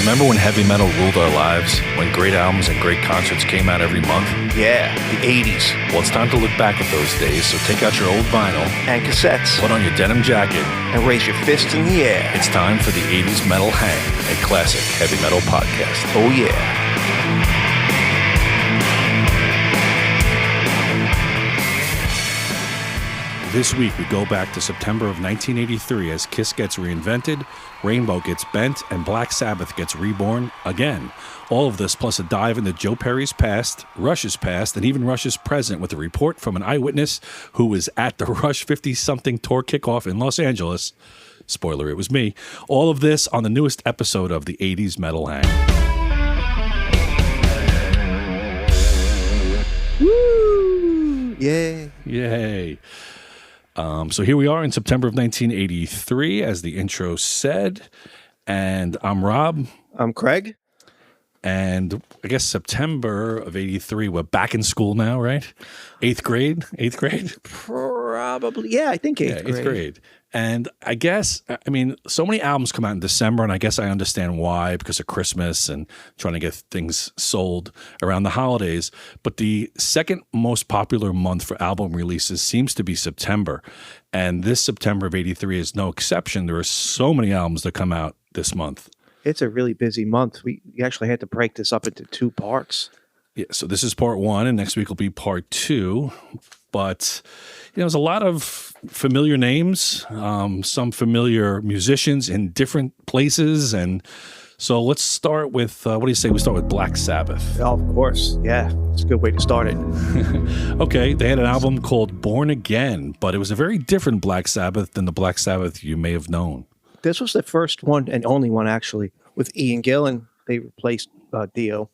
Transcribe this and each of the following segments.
Remember when heavy metal ruled our lives? When great albums and great concerts came out every month? Yeah, the 80s. Well, it's time to look back at those days, so take out your old vinyl And cassettes. put on your denim jacket. And raise your fist in the air. It's time for the 80s Metal Hang, a classic heavy metal podcast. Oh, yeah. This week, we go back to September of 1983 as Kiss gets reinvented, Rainbow gets bent, and Black Sabbath gets reborn again. All of this plus a dive into Joe Perry's past, Rush's past, and even Rush's present with a report from an eyewitness who was at the Rush 50-something tour kickoff in Los Angeles. Spoiler, it was me. All of this on the newest episode of the 80s Metal Hang. Woo! Yay. Yay. So here we are in September of 1983, as the intro said, and I'm Rob. I'm Craig. And I guess September of 83, we're back in school now, right? Eighth grade? Probably. Yeah, I think eighth grade. And I guess, I mean, so many albums come out in December, and I guess I understand why, because of Christmas and trying to get things sold around the holidays. But the second most popular month for album releases seems to be September. And this September of 83 is no exception. There are so many albums that come out this month. It's a really busy month. We actually had to break this up into two parts. Yeah, so this is part one, and next week will be part two. But, you know, there's a lot of familiar names, some familiar musicians in different places. And so let's start with, what do you say? We start with Black Sabbath. Oh, of course. Yeah, it's a good way to start it. Okay, they had an album called Born Again, but it was a very different Black Sabbath than the Black Sabbath you may have known. This was the first one and only one, actually, with Ian Gillan. They replaced Dio.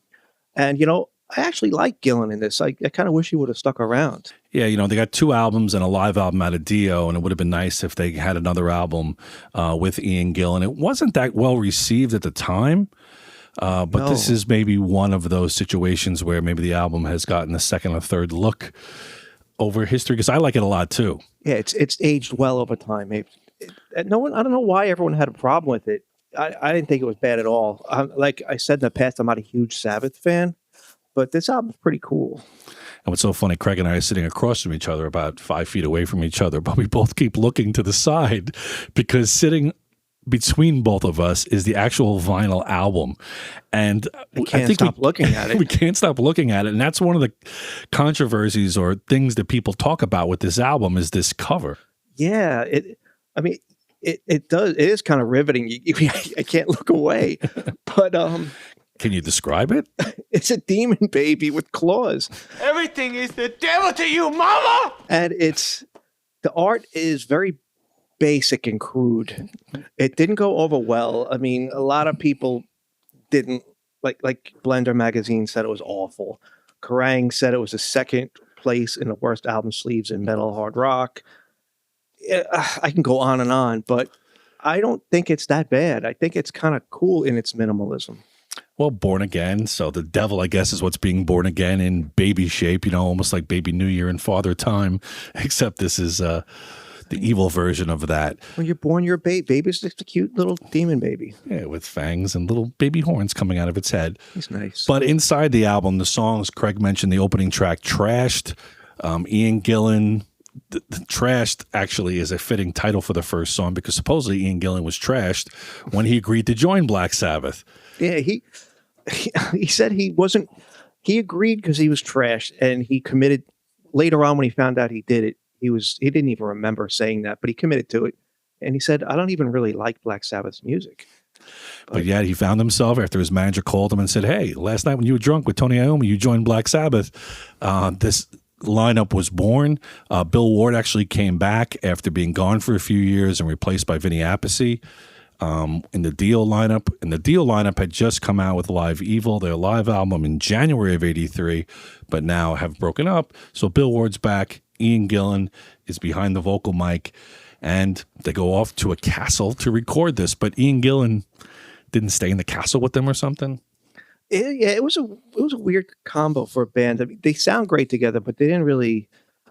And, you know, I actually like Gillan in this. I kind of wish he would have stuck around. Yeah, you know, they got two albums and a live album out of Dio, and it would have been nice if they had another album with Ian Gillan. It wasn't that well received at the time, but No. This is maybe one of those situations where maybe the album has gotten a second or third look over history, because I like it a lot too. Yeah, it's aged well over time. No one, I don't know why everyone had a problem with it. I didn't think it was bad at all. Like I said in the past, I'm not a huge Sabbath fan, but this album's pretty cool. And what's so funny, Craig and I are sitting across from each other, about 5 feet away from each other, but we both keep looking to the side because sitting between both of us is the actual vinyl album. And I think stop looking at it. We can't stop looking at it. And that's one of the controversies or things that people talk about with this album is this cover. Yeah, it is kind of riveting. I can't look away. But Can you describe it? it's a demon baby with claws. Everything is the devil to you, mama! And the art is very basic and crude. It didn't go over well. I mean, a lot of people didn't like Blender magazine said it was awful. Kerrang said it was the second place in the worst album sleeves in metal hard rock. I can go on, but I don't think it's that bad. I think it's kind of cool in its minimalism. Well, born again. So the devil, I guess, is what's being born again in baby shape, you know, almost like Baby New Year and Father Time, except this is the evil version of that. When you're born, you're a baby. Baby's just a cute little demon baby. Yeah, with fangs and little baby horns coming out of its head. He's nice. But inside the album, the songs, Craig mentioned the opening track, Trashed, Ian Gillan. The Trashed actually is a fitting title for the first song because supposedly Ian Gillan was trashed when he agreed to join Black Sabbath. Yeah, he said he wasn't. He agreed because he was trashed, and he committed. Later on, when he found out he did it, he didn't even remember saying that, but he committed to it. And he said, "I don't even really like Black Sabbath's music." But yet he found himself after his manager called him and said, "Hey, last night when you were drunk with Tony Iommi, you joined Black Sabbath." This lineup was born. Bill Ward actually came back after being gone for a few years and replaced by Vinny Appice in the Dio lineup. And the Dio lineup had just come out with Live Evil, their live album in January of 83, but now have broken up. So Bill Ward's back. Ian Gillan is behind the vocal mic, and they go off to a castle to record this. But Ian Gillan didn't stay in the castle with them or something. It was a weird combo for a band. I mean, they sound great together, but they didn't really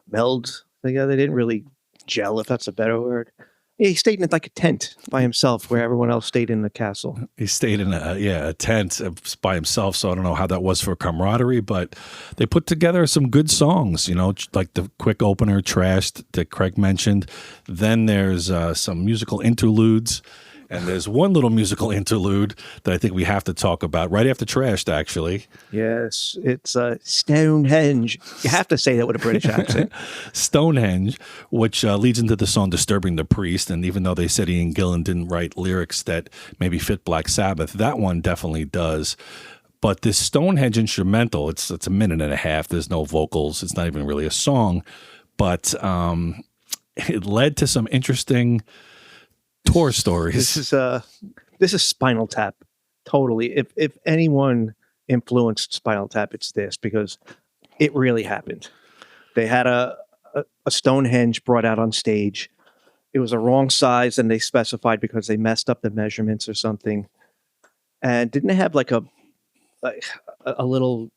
meld together. They didn't really gel, if that's a better word. Yeah, he stayed in like a tent by himself where everyone else stayed in the castle. He stayed in a tent by himself, so I don't know how that was for camaraderie, but they put together some good songs, like the quick opener, Trashed, that Craig mentioned. Then there's some musical interludes, and there's one little musical interlude that I think we have to talk about right after Trashed, actually. Yes, it's Stonehenge. You have to say that with a British accent. Stonehenge, which leads into the song Disturbing the Priest. And even though they said Ian Gillan didn't write lyrics that maybe fit Black Sabbath, that one definitely does. But this Stonehenge instrumental, it's a minute and a half. There's no vocals. It's not even really a song. But it led to some interesting tour stories. This is Spinal Tap. Totally. If anyone influenced Spinal Tap, it's this, because it really happened. They had a Stonehenge brought out on stage. It was a wrong size than they specified because they messed up the measurements or something. And didn't they have like a little,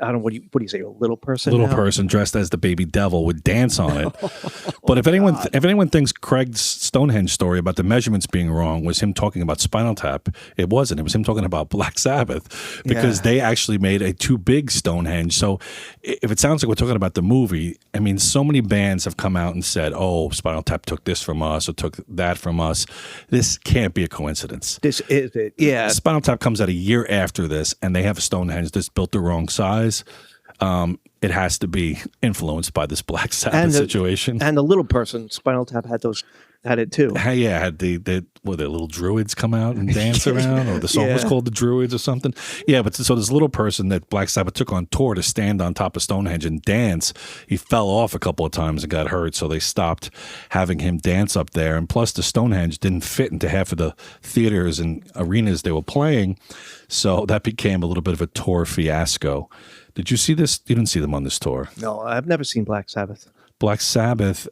I don't know, what do you say, a little person? Little person dressed as the baby devil would dance on it. But if anyone thinks Craig's Stonehenge story about the measurements being wrong was him talking about Spinal Tap, it wasn't. It was him talking about Black Sabbath, because they actually made a too big Stonehenge. So if it sounds like we're talking about the movie, I mean, so many bands have come out and said, oh, Spinal Tap took this from us or took that from us. This can't be a coincidence. This is it. Yeah. Spinal Tap comes out a year after this, and they have a Stonehenge that's built the wrong size. It has to be influenced by this Black Sabbath situation. And the little person, Spinal Tap had it too. Yeah, had the little druids come out and dance around, or the song was called The Druids or something. Yeah, but so this little person that Black Sabbath took on tour to stand on top of Stonehenge and dance, he fell off a couple of times and got hurt, so they stopped having him dance up there. And plus, the Stonehenge didn't fit into half of the theaters and arenas they were playing, so that became a little bit of a tour fiasco. Did you see this? You didn't see them on this tour. No, I've never seen Black Sabbath. Black Sabbath,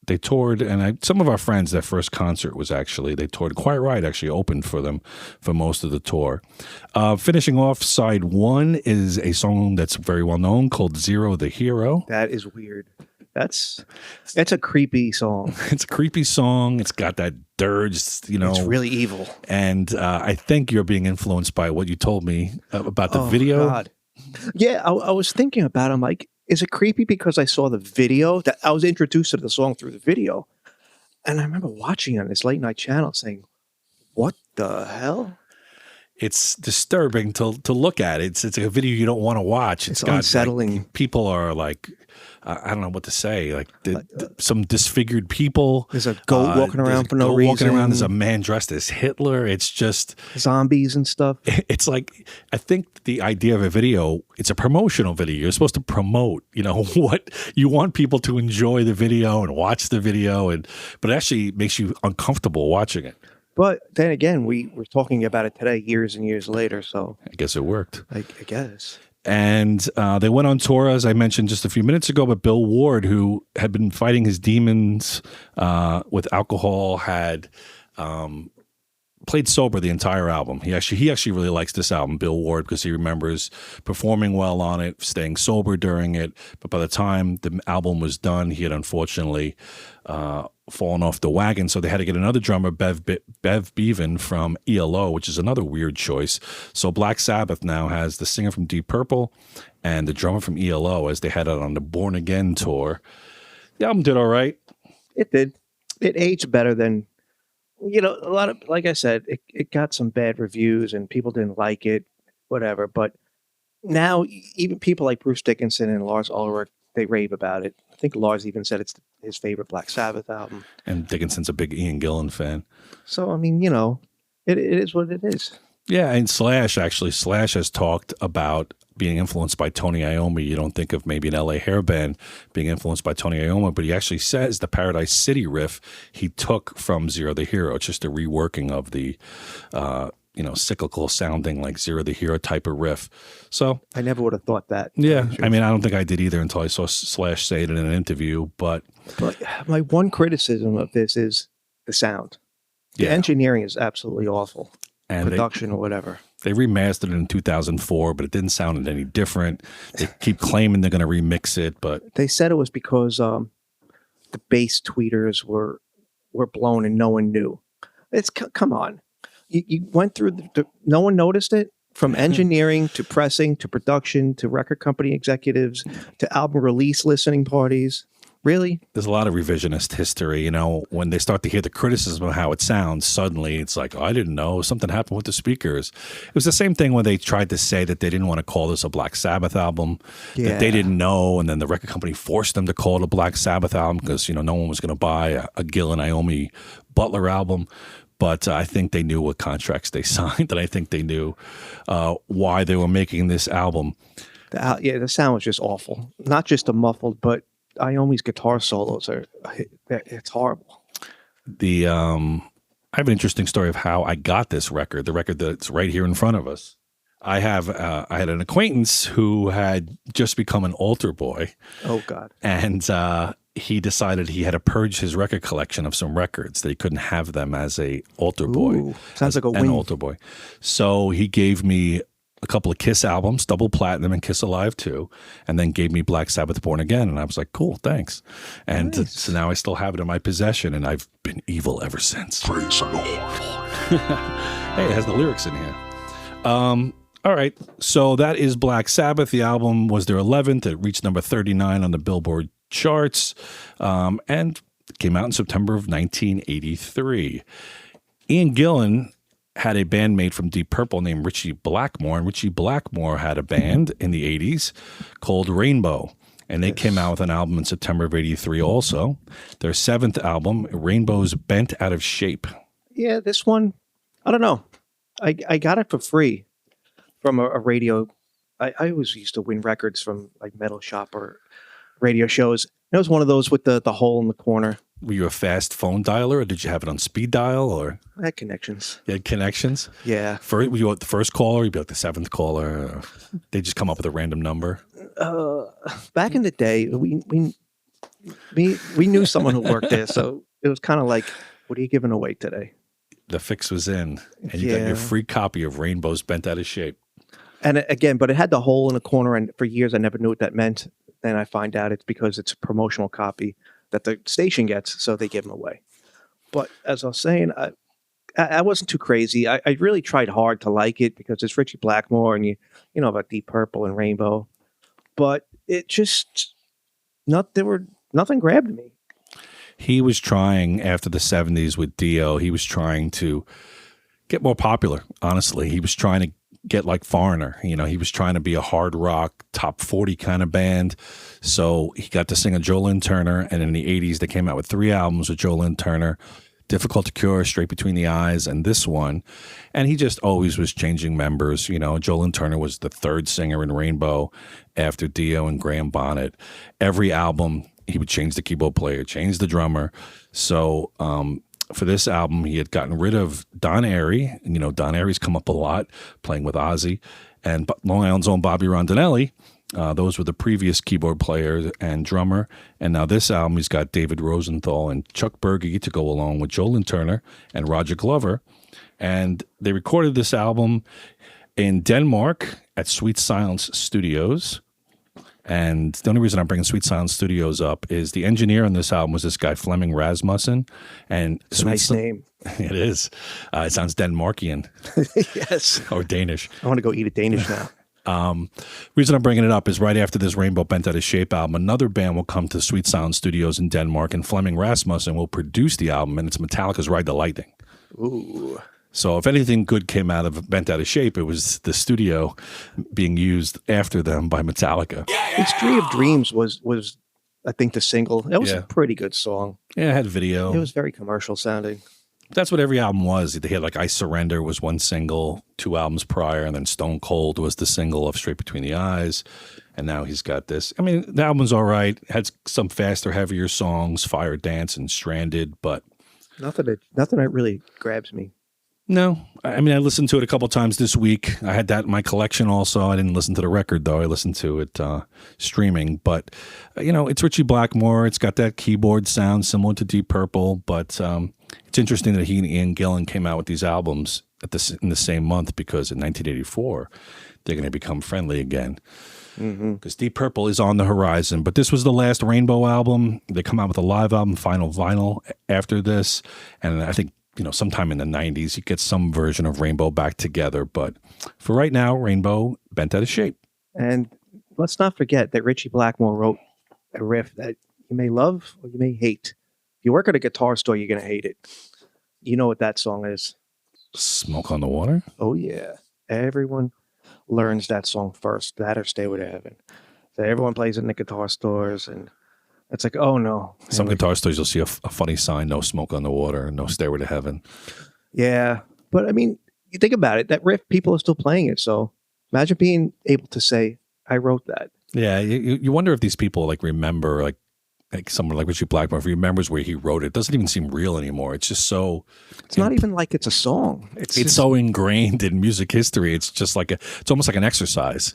they toured, and some of our friends, their first concert was actually, they toured. Quiet Riot actually opened for them for most of the tour. Finishing off, side one is a song that's very well known called Zero the Hero. That is weird. That's a creepy song. It's a creepy song. It's got that dirge, It's really evil. And I think you're being influenced by what you told me about the video. God. Yeah, I was thinking about it. I'm like, is it creepy because I saw the video? That I was introduced to the song through the video. And I remember watching it on this late night channel saying, what the hell? It's disturbing to look at. It's a video you don't want to watch. It's unsettling. Like, people are like, I don't know what to say. Like some disfigured people. There's a goat walking around for no reason. Walking around. There's a man dressed as Hitler. It's just zombies and stuff. It's like, I think the idea of a video, it's a promotional video. You're supposed to promote, what you want people to enjoy the video and watch the video, but it actually makes you uncomfortable watching it. But then again, we were talking about it today, years and years later. So I guess it worked. I guess. And they went on tour, as I mentioned just a few minutes ago, but Bill Ward, who had been fighting his demons with alcohol, had played sober the entire album. He actually really likes this album, Bill Ward, because he remembers performing well on it, staying sober during it. But by the time the album was done, he had unfortunately fallen off the wagon, so they had to get another drummer, Bev Bevan from ELO, which is another weird choice. So Black Sabbath now has the singer from Deep Purple and the drummer from ELO, as they had it on the Born Again tour. The album did all right. It did. It aged better than, a lot of, like I said, it got some bad reviews and people didn't like it, whatever. But now even people like Bruce Dickinson and Lars Ulrich, they rave about it. I think Lars even said it's his favorite Black Sabbath album. And Dickinson's a big Ian Gillan fan. So, I mean, it is what it is. Yeah, and Slash has talked about being influenced by Tony Iommi. You don't think of maybe an LA hair band being influenced by Tony Iommi, but he actually says the Paradise City riff he took from Zero the Hero. It's just a reworking of the cyclical sounding like Zero the Hero type of riff. So I never would have thought that. Yeah. I mean, I don't think I did either until I saw Slash say it in an interview, but my one criticism of this is the sound. The engineering is absolutely awful. And production or whatever. They remastered it in 2004, but it didn't sound any different. They keep claiming they're going to remix it, but they said it was because the bass tweeters were were blown and no one knew. Come on. You went through no one noticed it, from engineering to pressing to production to record company executives to album release listening parties. Really? There's a lot of revisionist history, you know, when they start to hear the criticism of how it sounds, suddenly it's like, oh, I didn't know, something happened with the speakers. It was the same thing when they tried to say that they didn't want to call this a Black Sabbath album, that they didn't know, and then the record company forced them to call it a Black Sabbath album because, you know, no one was going to buy a Gil and Iommi Butler album. But I think they knew what contracts they signed, and I think they knew why they were making this album. The sound was just awful. Not just the muffled, but Iommi's guitar solos it's horrible. I have an interesting story of how I got this record, the record that's right here in front of us. I had an acquaintance who had just become an altar boy. Oh God. And he decided he had to purge his record collection of some records, that he couldn't have them as a altar boy. Ooh, sounds like an altar boy. So he gave me a couple of Kiss albums, Double Platinum and Kiss Alive 2, and then gave me Black Sabbath Born Again. And I was like, cool, thanks. And so now I still have it in my possession, and I've been evil ever since. Praise the Lord. Hey, it has the lyrics in here. All right, so that is Black Sabbath. The album was their 11th. It reached number 39 on the Billboard charts, and came out in September of 1983. Ian Gillan had a bandmate from Deep Purple named Ritchie Blackmore, and Ritchie Blackmore had a band in the 80s called Rainbow, and they came out with an album in September of 83 also. Their 7th album, Rainbow's Bent Out of Shape. Yeah, this one, I don't know. I got it for free from a radio. I always used to win records from like Metal Shop or radio shows. It was one of those with the hole in the corner. Were you a fast phone dialer, or did you have it on speed dial? Or I had connections. You had connections? Yeah. Were you the first caller? Or you'd be like the 7th caller? They just come up with a random number? Back in the day, we knew someone who worked there, so it was kind of like, what are you giving away today? The fix was in, and you got your free copy of Rainbow's Bent Out of Shape. And again, but it had the hole in the corner, and for years I never knew what that meant. Then I find out it's because it's a promotional copy that the station gets, so they give them away. But as I was saying, I wasn't too crazy. I really tried hard to like it because it's Ritchie Blackmore, and you know about Deep Purple and Rainbow. But it just nothing grabbed me. He was trying after the 70s with Dio. He was trying to get more popular. Honestly, he was trying to get like Foreigner. You know, he was trying to be a hard rock top 40 kind of band. So he got to sing a Joe Lynn Turner, and in the 80s they came out with 3 albums with Joe Lynn Turner: Difficult to Cure, Straight Between the Eyes, and this one. And he just always was changing members. You know, Joe Lynn Turner was the 3rd singer in Rainbow after Dio and Graham Bonnet. Every album he would change the keyboard player, change the drummer. So for this album, he had gotten rid of Don Airey. You know, Don Airey's come up a lot, playing with Ozzy, and Long Island's own Bobby Rondinelli. Those were the previous keyboard player and drummer. And now this album, he's got David Rosenthal and Chuck Berge to go along with Joe Lynn Turner and Roger Glover. And they recorded this album in Denmark at Sweet Silence Studios. And the only reason I'm bringing Sweet Silence Studios up is the engineer on this album was this guy, Flemming Rasmussen. And it's a nice name. It is. It sounds Denmarkian. Yes. Or Danish. I want to go eat a Danish now. Reason I'm bringing it up is right after this Rainbow Bent Out of Shape album, another band will come to Sweet Silence Studios in Denmark, and Flemming Rasmussen will produce the album, and it's Metallica's Ride the Lightning. Ooh. So if anything good came out of Bent Out of Shape, it was the studio being used after them by Metallica. History of Dreams was I think the single. That was a pretty good song. Yeah, it had video. It was very commercial sounding. That's what every album was. They had like I Surrender was one single 2 albums prior, and then Stone Cold was the single of Straight Between the Eyes. And now he's got this. I mean, the album's all right. It had some faster, heavier songs, Fire Dance and Stranded, but nothing that really grabs me. No. I mean, I listened to it a couple times this week. I had that in my collection also. I didn't listen to the record, though. I listened to it streaming. But, you know, it's Ritchie Blackmore. It's got that keyboard sound similar to Deep Purple. But it's interesting that he and Ian Gillan came out with these albums in the same month because in 1984 they're going to become friendly again. Because Deep Purple is on the horizon, but this was the last Rainbow album. They come out with a live album, Final Vinyl, after this, and I think sometime in the 90s you get some version of Rainbow back together. But for right now, Rainbow bent out of shape. And let's not forget that Ritchie Blackmore wrote a riff that you may love or you may hate. If you work at a guitar store, you're going to hate it. You know what that song is? Smoke on the Water? Oh, yeah. Everyone learns that song first, that or Stairway to Heaven. So everyone plays it in the guitar stores, and it's like, oh, no. Some guitar stores, you'll see a funny sign, no smoke on the water, no Stairway to Heaven. Yeah. But, I mean, you think about it, that riff, people are still playing it. So imagine being able to say, I wrote that. Yeah, you wonder if these people remember like someone like Ritchie Blackmore, if he remembers where he wrote it. It doesn't even seem real anymore. It's just so... It's not even like it's a song. It's just so ingrained in music history. It's just it's almost like an exercise.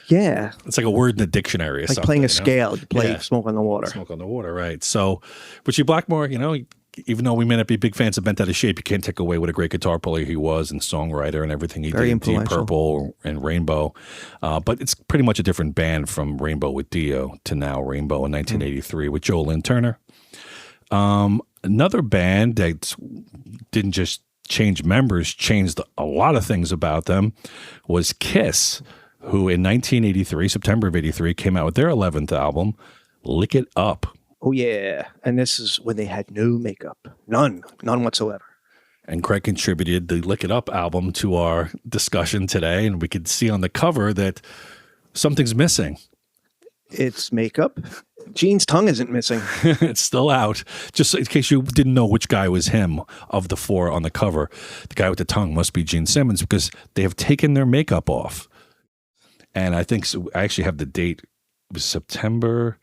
Yeah. It's like a word in the dictionary or like something. Playing a scale. You play Smoke on the Water. Smoke on the Water, right. So Ritchie Blackmore, even though we may not be big fans of Bent Out of Shape, you can't take away what a great guitar player he was and songwriter and everything he did in Deep Purple and Rainbow. But it's pretty much a different band from Rainbow with Dio to now Rainbow in 1983 with Joe Lynn Turner. Another band that didn't just change members, changed a lot of things about them was Kiss, who in 1983, September of 83, came out with their 11th album, Lick It Up. Oh, yeah. And this is when they had no makeup. None whatsoever. And Craig contributed the Lick It Up album to our discussion today, and we could see on the cover that something's missing. It's makeup. Gene's tongue isn't missing. It's still out. Just in case you didn't know which guy was him of the four on the cover, the guy with the tongue must be Gene Simmons because they have taken their makeup off. And I think I actually have the date. It was September...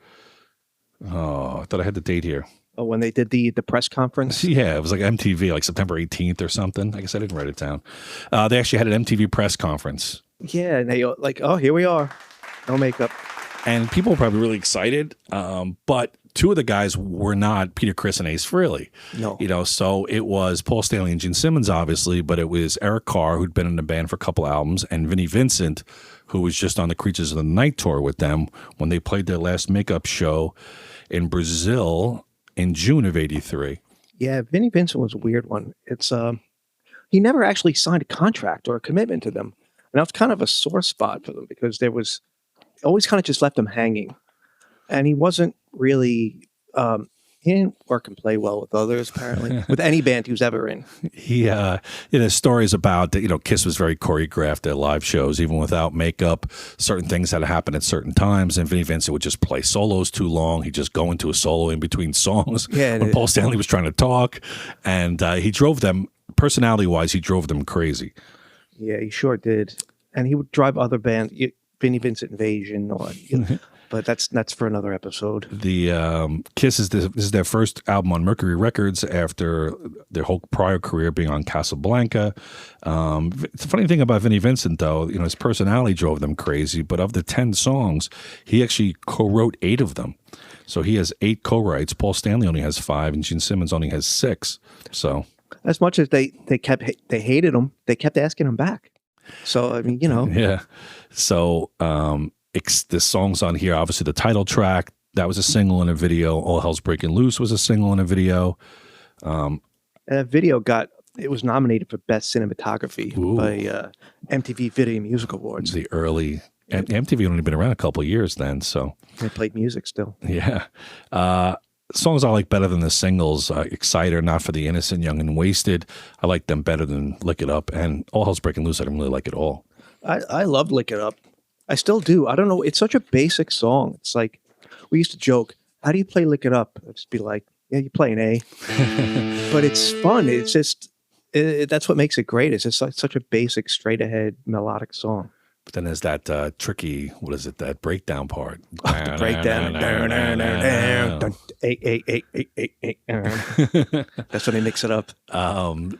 Oh, I thought I had the date here. Oh, when they did the press conference? Yeah, it was like MTV, like September 18th or something. I guess I didn't write it down. They actually had an MTV press conference. Yeah, and they oh, here we are. No makeup. And people were probably really excited, but two of the guys were not Peter Criss and Ace Frehley. No. So it was Paul Stanley and Gene Simmons, obviously, but it was Eric Carr, who'd been in the band for a couple albums, and Vinnie Vincent, who was just on the Creatures of the Night tour with them when they played their last makeup show in Brazil in June of 83. Yeah, Vinnie Vincent was a weird one. It's he never actually signed a contract or a commitment to them. And that was kind of a sore spot for them because there was always kind of just left them hanging. And he wasn't really he didn't work and play well with others, apparently, with any band he was ever in. He, stories about that, Kiss was very choreographed at live shows, even without makeup. Certain things had to happen at certain times, and Vinnie Vincent would just play solos too long. He'd just go into a solo in between songs when Paul Stanley was trying to talk. And he drove them, personality-wise, he drove them crazy. Yeah, he sure did. And he would drive other bands, Vinnie Vincent Invasion, or... But that's for another episode. The Kiss this is their first album on Mercury Records after their whole prior career being on Casablanca. The funny thing about Vinnie Vincent, though, his personality drove them crazy. But of the 10 songs, he actually co-wrote 8 of them. So he has 8 co-writes. Paul Stanley only has 5, and Gene Simmons only has 6. So as much as they hated him, they kept asking him back. So I mean, yeah. So. The songs on here, obviously the title track, that was a single in a video. All Hell's Breaking Loose was a single in a video. That video it was nominated for Best Cinematography by MTV Video Music Awards. The early, MTV had only been around a couple of years then, so. They played music still. Yeah. Songs I like better than the singles, Exciter, Not for the Innocent, Young and Wasted. I like them better than Lick It Up, and All Hell's Breaking Loose I didn't really like at all. I loved Lick It Up. I still do. I don't know. It's such a basic song. It's like, we used to joke, how do you play Lick It Up? I'd just be like, yeah, you play an A. But it's fun. It's just, that's what makes it great. It's just like such a basic, straight ahead, melodic song. But then there's that tricky, that breakdown part. The breakdown. That's when they mix it up.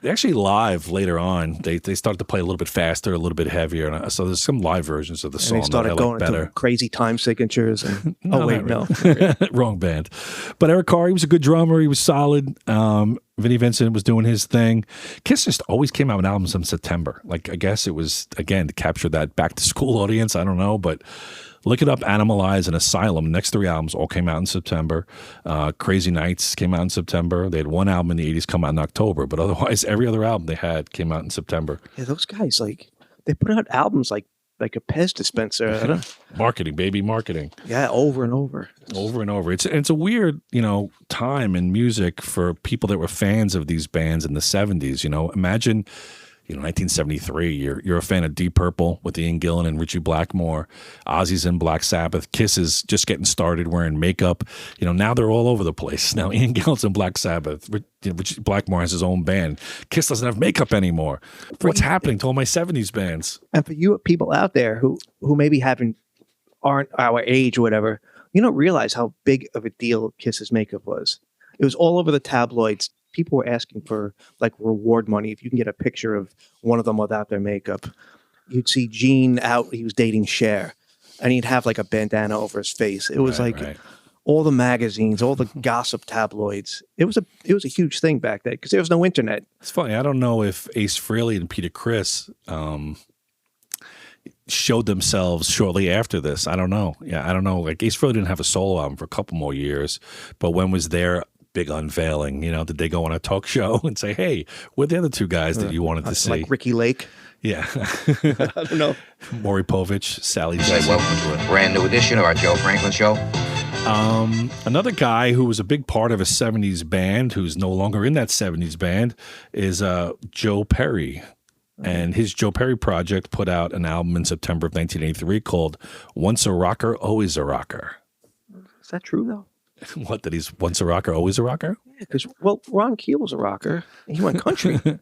Actually, live later on, they started to play a little bit faster, a little bit heavier. So there's some live versions of the song and they started that I going like better. Into crazy time signatures. And, no. Wrong band. But Eric Carr, he was a good drummer. He was solid. Vinnie Vincent was doing his thing. Kiss just always came out with albums in September. Like, I guess it was, again, to capture that back to school audience. I don't know, but look it up. Animalize and Asylum. Next 3 albums all came out in September. Crazy Nights came out in September. They had one album in the 80s come out in October, but otherwise every other album they had came out in September. Yeah, those guys, like, they put out albums like a Pez dispenser. I don't, Marketing, baby, marketing. yeah, over and over. Over and over. It's a weird, time in music for people that were fans of these bands in the 70s. Imagine, 1973, you're a fan of Deep Purple with Ian Gillan and Richie Blackmore. Ozzy's in Black Sabbath. Kiss is just getting started wearing makeup. Now they're all over the place. Now Ian Gillan's in Black Sabbath. Richie Blackmore has his own band. Kiss doesn't have makeup anymore. What's happening to all my 70s bands? And for you people out there who maybe aren't our age or whatever, you don't realize how big of a deal Kiss's makeup was. It was all over the tabloids. People were asking for like reward money if you can get a picture of one of them without their makeup. You'd see Gene out; he was dating Cher, and he'd have like a bandana over his face. It was right. All the magazines, all the gossip tabloids. It was a huge thing back then because there was no internet. It's funny. I don't know if Ace Frehley and Peter Criss showed themselves shortly after this. I don't know. Yeah, I don't know. Like Ace Frehley didn't have a solo album for a couple more years, but when was their big unveiling? Did they go on a talk show and say, "Hey, we're the other 2 guys that you wanted to see"? Like Ricky Lake. Yeah. I don't know. Maury Povich, Sally Say Jesse. welcome to a brand new edition of our Joe Franklin Show. Another guy who was a big part of a 70s band, who's no longer in that 70s band, is Joe Perry. And his Joe Perry project put out an album in September of 1983 called Once a Rocker, Always a Rocker. Is that true, though? What, that he's once a rocker, always a rocker? Yeah, because, Ron Keel was a rocker. He went country. But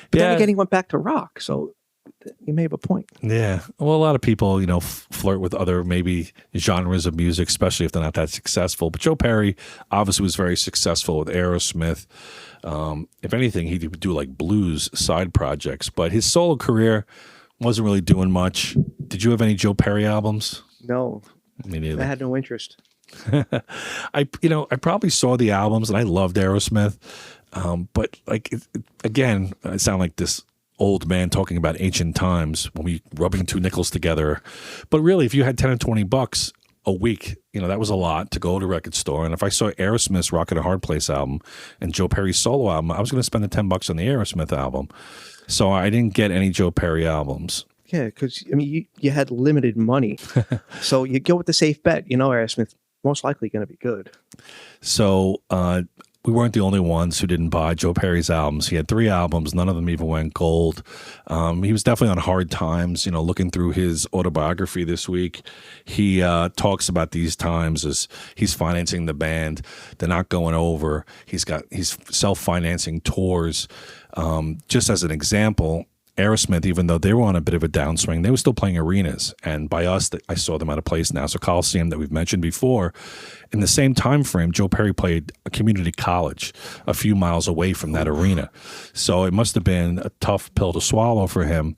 then again, he went back to rock. So you may have a point. Yeah. Well, a lot of people, flirt with other maybe genres of music, especially if they're not that successful. But Joe Perry obviously was very successful with Aerosmith. If anything, he would do like blues side projects. But his solo career wasn't really doing much. Did you have any Joe Perry albums? No. Me neither. I had no interest. I probably saw the albums and I loved Aerosmith, but again, I sound like this old man talking about ancient times when we rubbing 2 nickels together. But really, if you had $10 or $20 a week, that was a lot to go to a record store. And if I saw Aerosmith's Rock at a Hard Place album and Joe Perry's solo album, I was going to spend the $10 on the Aerosmith album. So I didn't get any Joe Perry albums. Yeah, because you had limited money, so you go with the safe bet. Aerosmith most likely going to be good. So we weren't the only ones who didn't buy Joe Perry's albums. He had 3 albums. None of them even went gold. He was definitely on hard times. Looking through his autobiography this week, he talks about these times as he's financing the band. They're not going over. He's self-financing tours. Just as an example, Aerosmith, even though they were on a bit of a downswing, they were still playing arenas. And by us, I saw them at a place now, so Coliseum that we've mentioned before. In the same time frame, Joe Perry played a community college a few miles away from that arena. So it must have been a tough pill to swallow for him.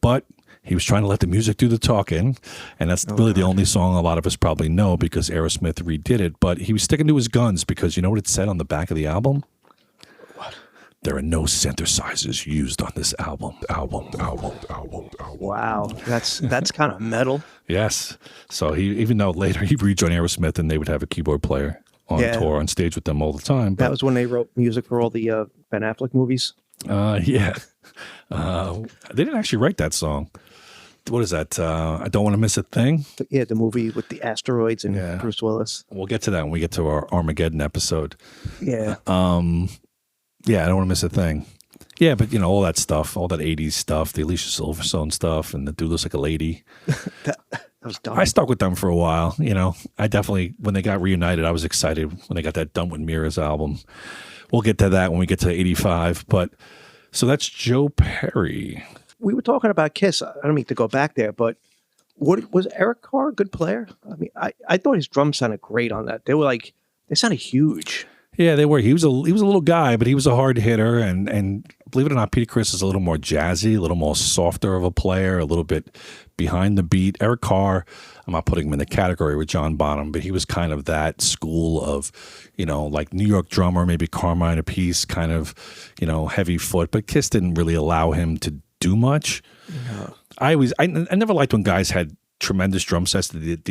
But he was trying to let the music do the talking, and that's really the only song a lot of us probably know because Aerosmith redid it. But he was sticking to his guns because you know what it said on the back of the album? There are no synthesizers used on this album. Wow, that's kind of metal. Yes. So even though later he rejoined Aerosmith and they would have a keyboard player on tour on stage with them all the time. But, that was when they wrote music for all the Ben Affleck movies. Yeah. They didn't actually write that song. What is that? I Don't Want to Miss a Thing? Yeah, the movie with the asteroids and Bruce Willis. We'll get to that when we get to our Armageddon episode. Yeah. Yeah, I Don't Want to Miss a Thing. Yeah, but all that stuff, all that 80s stuff, the Alicia Silverstone stuff, and the Dude Looks Like a Lady. that was dumb. I stuck with them for a while. I definitely, when they got reunited, I was excited when they got that Done with Mirrors album. We'll get to that when we get to 85. But so that's Joe Perry. We were talking about Kiss. I don't mean to go back there, but was Eric Carr a good player? I mean, I thought his drums sounded great on that. They sounded huge. Yeah, they were. He was a little guy, but he was a hard hitter, and believe it or not, Peter Criss is a little more jazzy, a little more softer of a player, a little bit behind the beat. Eric Carr, I'm not putting him in the category with John Bonham, but he was kind of that school of, like New York drummer, maybe Carmine Appice, kind of, heavy foot. But Kiss didn't really allow him to do much. No. I never liked when guys had tremendous drum sets that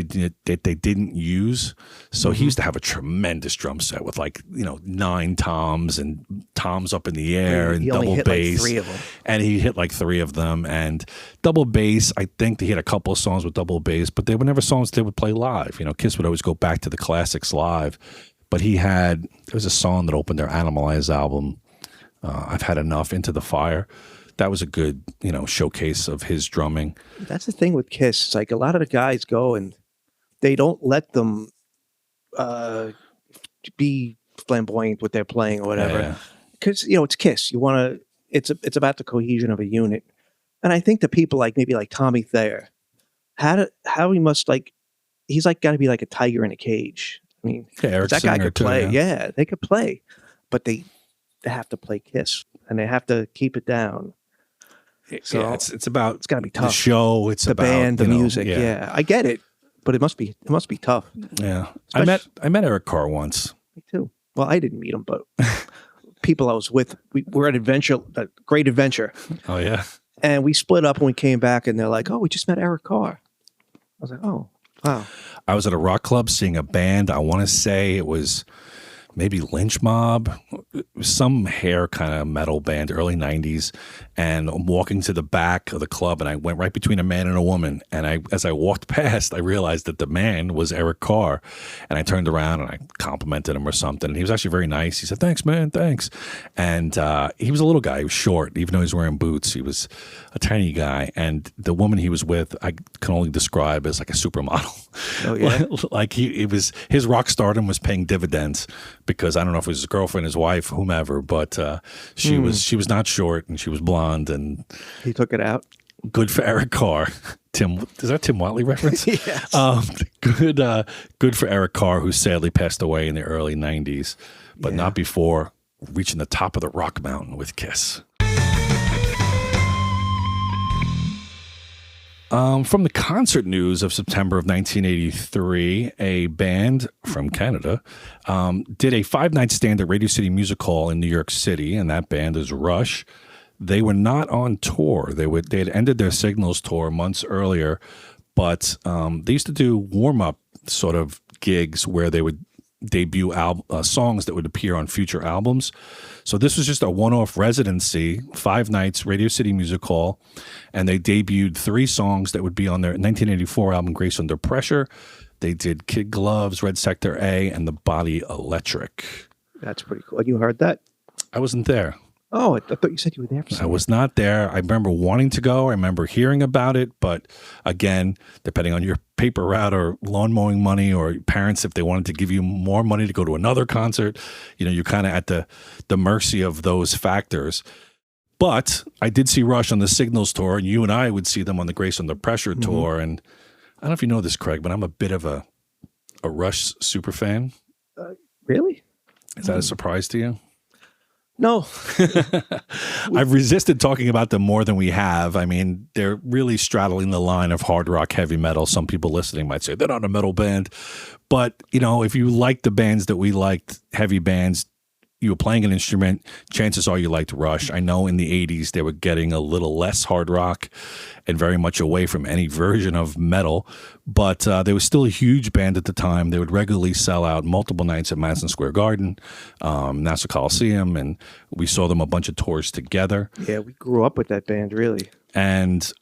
they didn't use. So he used to have a tremendous drum set with 9 toms and toms up in the air and double bass. Like 3 of them. And he hit like 3 of them. And double bass, I think he had a couple of songs with double bass, but they were never songs they would play live. Kiss would always go back to the classics live. But there was a song that opened their Animalize album, I've Had Enough, Into the Fire. That was a good, showcase of his drumming. That's the thing with Kiss. It's like a lot of the guys go and they don't let them be flamboyant with their playing or whatever. Because, it's Kiss. You want to, it's about the cohesion of a unit. And I think the people maybe like Tommy Thayer, how he must he's got to be like a tiger in a cage. I mean, that guy could play. Yeah, they could play. But they have to play Kiss and they have to keep it down. So it's about, it's got to be tough. The show, it's the about band, the music. Yeah, I get it, but it must be tough. Yeah, I met Eric Carr once. Me too. Well, I didn't meet him, but people I was with, we were at a great adventure. Oh yeah, and we split up and we came back, and they're like, "Oh, we just met Eric Carr." I was like, "Oh, wow." I was at a rock club seeing a band. I want to say it was maybe Lynch Mob, some hair kind of metal band, early 90s. And I'm walking to the back of the club, and I went right between a man and a woman. And as I walked past, I realized that the man was Eric Carr. And I turned around and I complimented him or something. And he was actually very nice. He said, "Thanks, man, thanks." And he was a little guy. He was short, even though he was wearing boots. He was a tiny guy. And the woman he was with, I can only describe as like a supermodel. Oh, yeah? His rock stardom was paying dividends, because I don't know if it was his girlfriend, his wife, whomever, but she was not short and she was blonde, and he took it out. Good for Eric Carr. Is that Tim Watley reference? Yes. Good for Eric Carr, who sadly passed away in the early 90s, but not before reaching the top of the rock mountain with Kiss. From the concert news of September of 1983, a band from Canada did a 5-night stand at Radio City Music Hall in New York City, and that band is Rush. They were not on tour. They had ended their Signals tour months earlier, but they used to do warm-up sort of gigs where they would debut songs that would appear on future albums. So this was just a one-off residency, 5 nights, Radio City Music Hall, and they debuted 3 songs that would be on their 1984 album, Grace Under Pressure. They did Kid Gloves, Red Sector A, and The Body Electric. That's pretty cool. You heard that? I wasn't there. Oh, I thought you said you were there for something. I was not there. I remember wanting to go. I remember hearing about it. But again, depending on your paper route or lawn mowing money, or parents, if they wanted to give you more money to go to another concert, you're kind of at the mercy of those factors. But I did see Rush on the Signals tour, and you and I would see them on the Grace Under Pressure tour. And I don't know if you know this, Craig, but I'm a bit of a Rush super fan. Really? Is that a surprise to you? No. I've resisted talking about them more than we have. I mean, they're really straddling the line of hard rock, heavy metal. Some people listening might say they're not a metal band. But, if you like the bands that we liked, heavy bands, you were playing an instrument, chances are you liked Rush. I know in the 80s they were getting a little less hard rock and very much away from any version of metal, but they were still a huge band at the time. They would regularly sell out multiple nights at Madison Square Garden, Nassau Coliseum, and we saw them a bunch of tours together. Yeah, we grew up with that band, really. And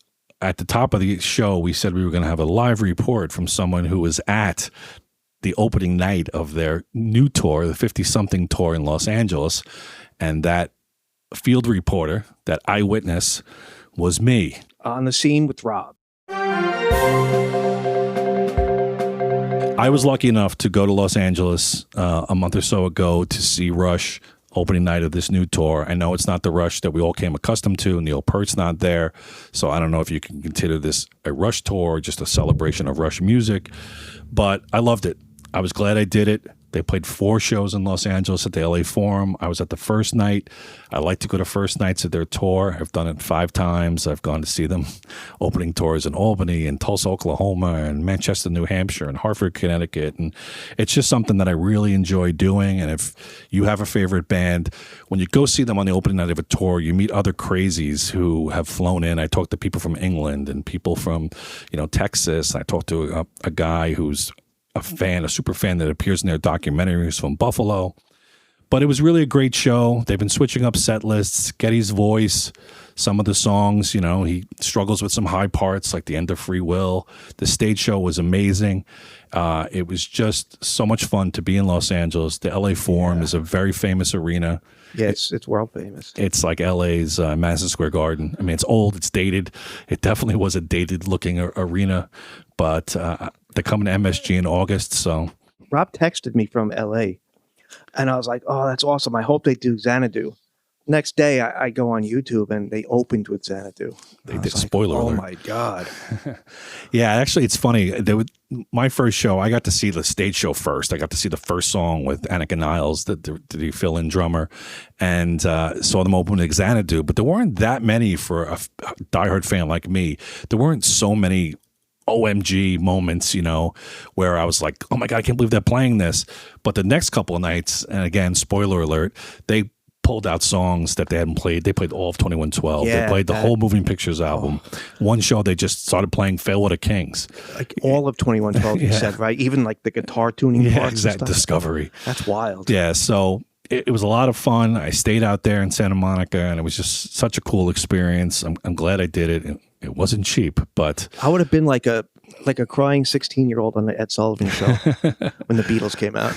at the top of the show, we said we were going to have a live report from someone who was at the opening night of their new tour, the 50-something tour in Los Angeles. And that field reporter, that eyewitness, was me. On the scene with Rob. I was lucky enough to go to Los Angeles a month or so ago to see Rush opening night of this new tour. I know it's not the Rush that we all came accustomed to. Neil Peart's not there. So I don't know if you can consider this a Rush tour or just a celebration of Rush music. But I loved it. I was glad I did it. They played 4 shows in Los Angeles at the LA Forum. I was at the first night. I like to go to first nights of their tour. I've done it 5 times. I've gone to see them opening tours in Albany and Tulsa, Oklahoma, and Manchester, New Hampshire, and Hartford, Connecticut. And it's just something that I really enjoy doing. And if you have a favorite band, when you go see them on the opening night of a tour, you meet other crazies who have flown in. I talked to people from England and people from, Texas. I talked to a guy who's a super fan that appears in their documentaries from Buffalo. But it was really a great show. They've been switching up set lists. Geddy's voice, some of the songs, he struggles with some high parts like the end of Free Will. The stage show was amazing. It was just so much fun to be in Los Angeles. The LA Forum is a very famous arena. Yeah, it's world famous. It's like LA's Madison Square Garden. I mean, it's old, it's dated. It definitely was a dated looking arena, but they're coming to MSG in August. So Rob texted me from LA and I was like, oh, that's awesome. I hope they do Xanadu. Next day, I go on YouTube and they opened with Xanadu. They did, spoiler alert. Oh my God. Yeah, actually, it's funny. My first show, I got to see the stage show first. I got to see the first song with Annika Niles, the fill-in drummer, and saw them open with Xanadu. But there weren't that many for a diehard fan like me. There weren't so many OMG moments, where I was like, oh my God, I can't believe they're playing this. But the next couple of nights, and again, spoiler alert, they pulled out songs that they hadn't played. They played all of 2112. Yeah, they played the whole Moving Pictures album. One show, they just started playing Fail With the Kings. Like all of 2112, you said, right? Even like the guitar tuning parts and stuff. Discovery. That's wild. Yeah, so it was a lot of fun. I stayed out there in Santa Monica, and it was just such a cool experience. I'm glad I did it. It wasn't cheap, but I would have been like a crying 16-year-old on the Ed Sullivan Show when the Beatles came out.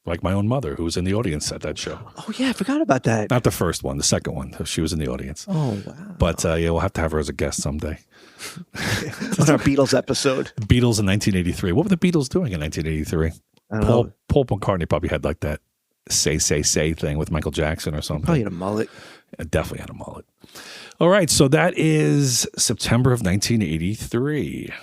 Like my own mother, who was in the audience at that show. Oh yeah, I forgot about that. Not the first one, the second one. She was in the audience. Oh wow. But we'll have to have her as a guest someday. On our Beatles episode. Beatles in 1983. What were the Beatles doing in 1983? I don't know. Paul McCartney probably had like that say thing with Michael Jackson or something. Probably had a mullet. Definitely had a mullet. All right, so that is September of 1983.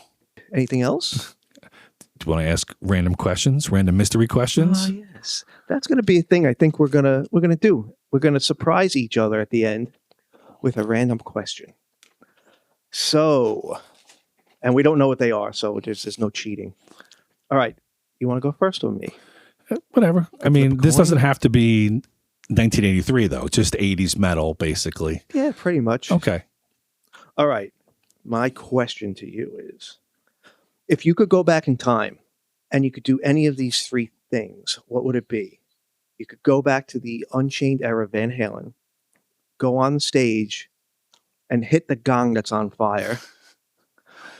Anything else? Do you want to ask random questions, random mystery questions? Oh yes, that's going to be a thing. I think we're gonna do. We're gonna surprise each other at the end with a random question. So, and we don't know what they are, so there's no cheating. All right, you want to go first or me? Whatever. I mean, this doesn't have to be 1983 though. Just 80s metal, basically. Yeah, pretty much. Okay. All right. My question to you is, if you could go back in time and you could do any of these 3 things, what would it be? You could go back to the Unchained era Van Halen, go on stage and hit the gong that's on fire,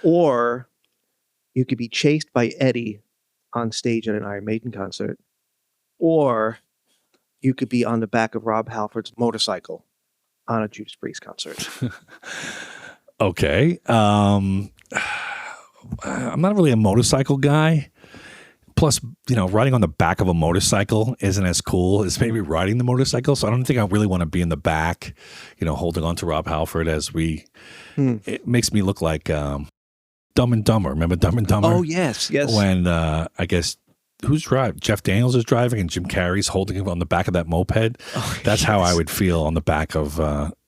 or you could be chased by Eddie on stage at an Iron Maiden concert, or you could be on the back of Rob Halford's motorcycle on a Judas Priest concert. Okay. I'm not really a motorcycle guy. Plus, riding on the back of a motorcycle isn't as cool as maybe riding the motorcycle. So I don't think I really want to be in the back, holding on to Rob Halford as it makes me look like Dumb and Dumber. Remember Dumb and Dumber? Oh, yes. When I guess, who's driving? Jeff Daniels is driving and Jim Carrey's holding him on the back of that moped. Oh, That's how I would feel on the back of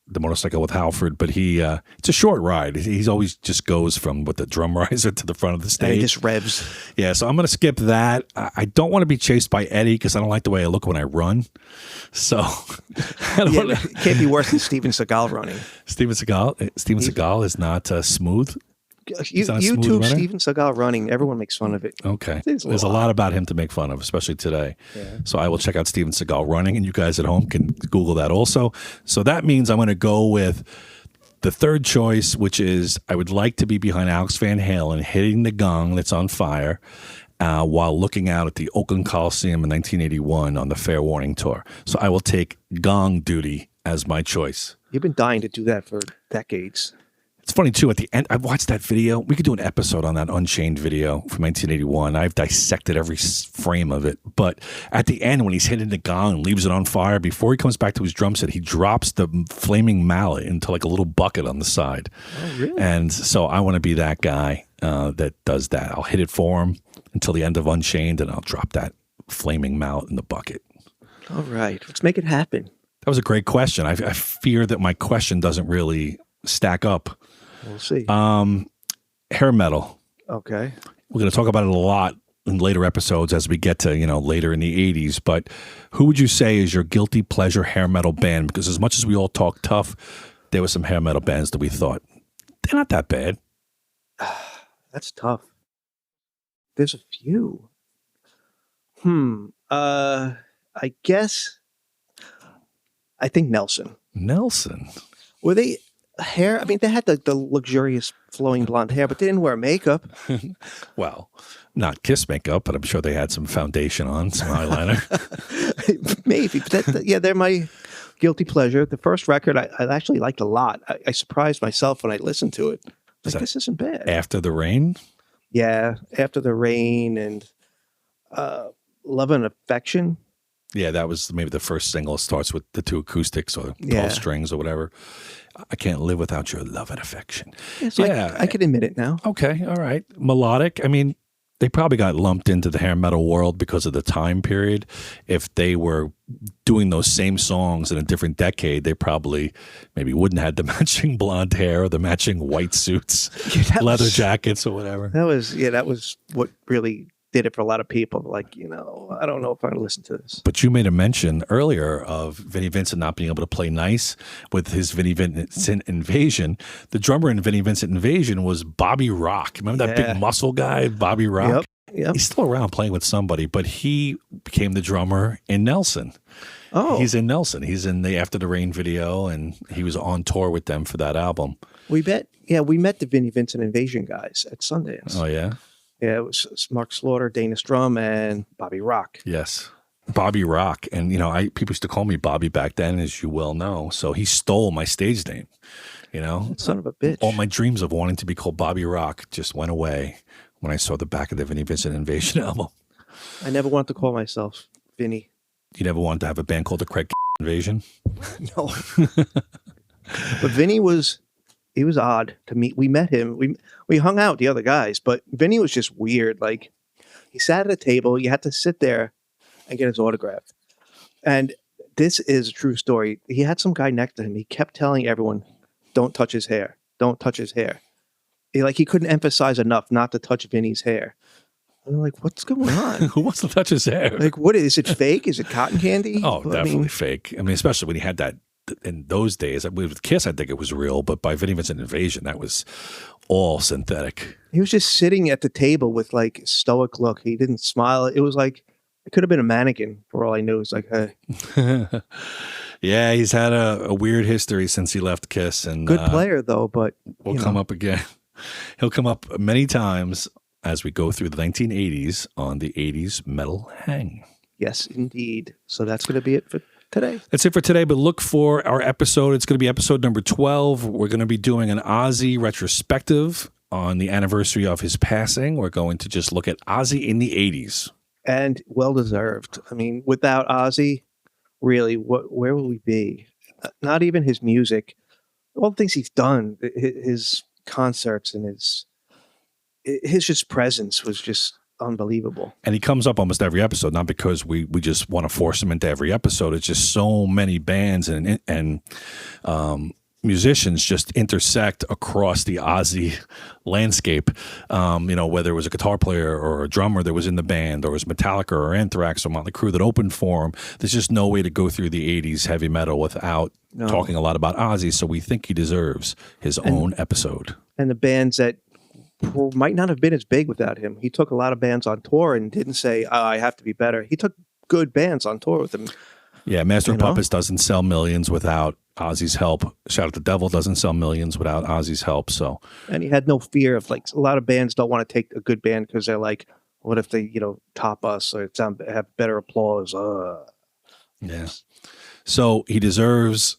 the motorcycle with Halford, but it's a short ride. He's always just goes from with the drum riser to the front of the stage. And he just revs. Yeah, so I'm going to skip that. I don't want to be chased by Eddie because I don't like the way I look when I run. So it can't be worse than Steven Seagal running. Steven Seagal is not smooth. YouTube Steven Seagal running. Everyone makes fun of it. Okay. There's a lot about him to make fun of, especially today. Yeah. So I will check out Steven Seagal running, and you guys at home can Google that also. So that means I'm going to go with the third choice, which is I would like to be behind Alex Van Halen hitting the gong that's on fire while looking out at the Oakland Coliseum in 1981 on the Fair Warning Tour. So I will take gong duty as my choice. You've been dying to do that for decades. It's funny, too, at the end, I watched that video. We could do an episode on that Unchained video from 1981. I've dissected every frame of it. But at the end, when he's hitting the gong and leaves it on fire, before he comes back to his drum set, he drops the flaming mallet into like a little bucket on the side. Oh, really? And so I want to be that guy that does that. I'll hit it for him until the end of Unchained, and I'll drop that flaming mouth in the bucket? All right, let's make it happen. That was a great question. I fear that my question doesn't really stack up. We'll see. Hair metal. Okay. We're going to talk about it a lot in later episodes as we get to, later in the 80s. But who would you say is your guilty pleasure hair metal band? Because as much as we all talk tough, there were some hair metal bands that we thought, they're not that bad. That's tough. There's a few. I guess. I think Nelson. Nelson. Were they hair? I mean, they had the luxurious flowing blonde hair, but they didn't wear makeup. Well, not Kiss makeup, but I'm sure they had some foundation on, some eyeliner. Maybe. But they're my guilty pleasure. The first record I actually liked a lot. I surprised myself when I listened to it. This isn't bad. After the Rain? Yeah, After the Rain and Love and Affection. Yeah, that was maybe the first single. It starts with the 2 acoustics or 12 strings or whatever. I can't live without your love and affection. Yeah, so I can admit it now. Okay, all right. Melodic. I mean, they probably got lumped into the hair metal world because of the time period. If they were doing those same songs in a different decade, they probably maybe wouldn't have had the matching blonde hair or the matching white suits, leather jackets or whatever. That was what really did it for a lot of people. Like, I don't know if I'm going to listen to this. But you made a mention earlier of Vinnie Vincent not being able to play nice with his Vinnie Vincent Invasion. The drummer in Vinnie Vincent Invasion was Bobby Rock. Remember that big muscle guy, Bobby Rock? Yep. He's still around playing with somebody, but he became the drummer in Nelson. Oh. He's in Nelson. He's in the After the Rain video, and he was on tour with them for that album. We met the Vinnie Vincent Invasion guys at Sundance. Oh, yeah? Yeah, it was Mark Slaughter, Dana Strum, and Bobby Rock. Yes. Bobby Rock. And, people used to call me Bobby back then, as you well know. So he stole my stage name, Son of a bitch. All my dreams of wanting to be called Bobby Rock just went away when I saw the back of the Vinnie Vincent Invasion album. I never wanted to call myself Vinnie. You never wanted to have a band called the Craig Invasion? No. But Vinnie was odd to meet. We met him. We hung out, the other guys, but Vinnie was just weird. Like, he sat at a table. You had to sit there and get his autograph. And this is a true story. He had some guy next to him. He kept telling everyone, don't touch his hair. Don't touch his hair. He couldn't emphasize enough not to touch Vinnie's hair. And I'm like, what's going on? Who wants to touch his hair? Like, what is it? Fake? Is it cotton candy? Oh, definitely fake. I mean, especially when he had that in those days. With Kiss, I think it was real, but by Vinnie Vincent Invasion, that was all synthetic. He was just sitting at the table with like a stoic look. He didn't smile. It was like it could have been a mannequin for all I knew. It's like, hey. Yeah, he's had a weird history since he left Kiss, and good player though, but will come up again. He'll come up many times as we go through the 1980s on the 80s Metal Hang. Yes, indeed. So that's going to be it for today. That's it for today, but look for our episode. It's going to be episode number 12. We're going to be doing an Ozzy retrospective on the anniversary of his passing. We're going to just look at Ozzy in the 80s. And well-deserved. I mean, without Ozzy, really, where will we be? Not even his music. All the things he's done, his concerts and his just presence was just unbelievable. And he comes up almost every episode, not because we just want to force him into every episode. It's just so many bands and musicians just intersect across the Ozzy landscape. Whether it was a guitar player or a drummer that was in the band, or it was Metallica or Anthrax or Motley Crue that opened for him. There's just no way to go through the 80s heavy metal without talking a lot about Ozzy. So we think he deserves his own episode. And the bands that might not have been as big without him. He took a lot of bands on tour and didn't say, I have to be better. He took good bands on tour with him. Yeah, Master of Puppets doesn't sell millions without Ozzy's help. Shout Out the Devil doesn't sell millions without Ozzy's help. So, and he had no fear of, like, a lot of bands don't want to take a good band because they're like, what if they, top us or have better applause? Yeah. So he deserves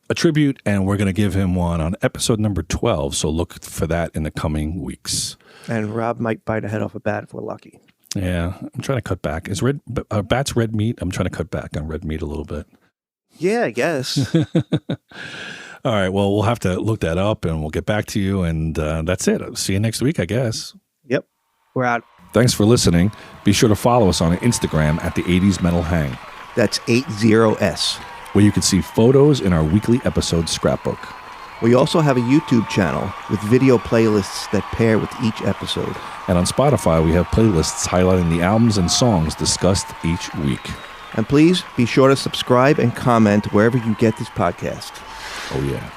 a tribute, and we're going to give him one on episode number 12. So look for that in the coming weeks. And Rob might bite a head off a bat if we're lucky. Yeah, I'm trying to cut back. Is bats red meat? I'm trying to cut back on red meat a little bit. Yeah, I guess. All right. Well, we'll have to look that up, and we'll get back to you. And that's it. I'll see you next week, I guess. Yep. We're out. Thanks for listening. Be sure to follow us on Instagram at the 80s Metal Hang, That's 80S. where you can see photos in our weekly episode scrapbook. We also have a YouTube channel with video playlists that pair with each episode. And on Spotify, we have playlists highlighting the albums and songs discussed each week. And please be sure to subscribe and comment wherever you get this podcast. Oh, yeah.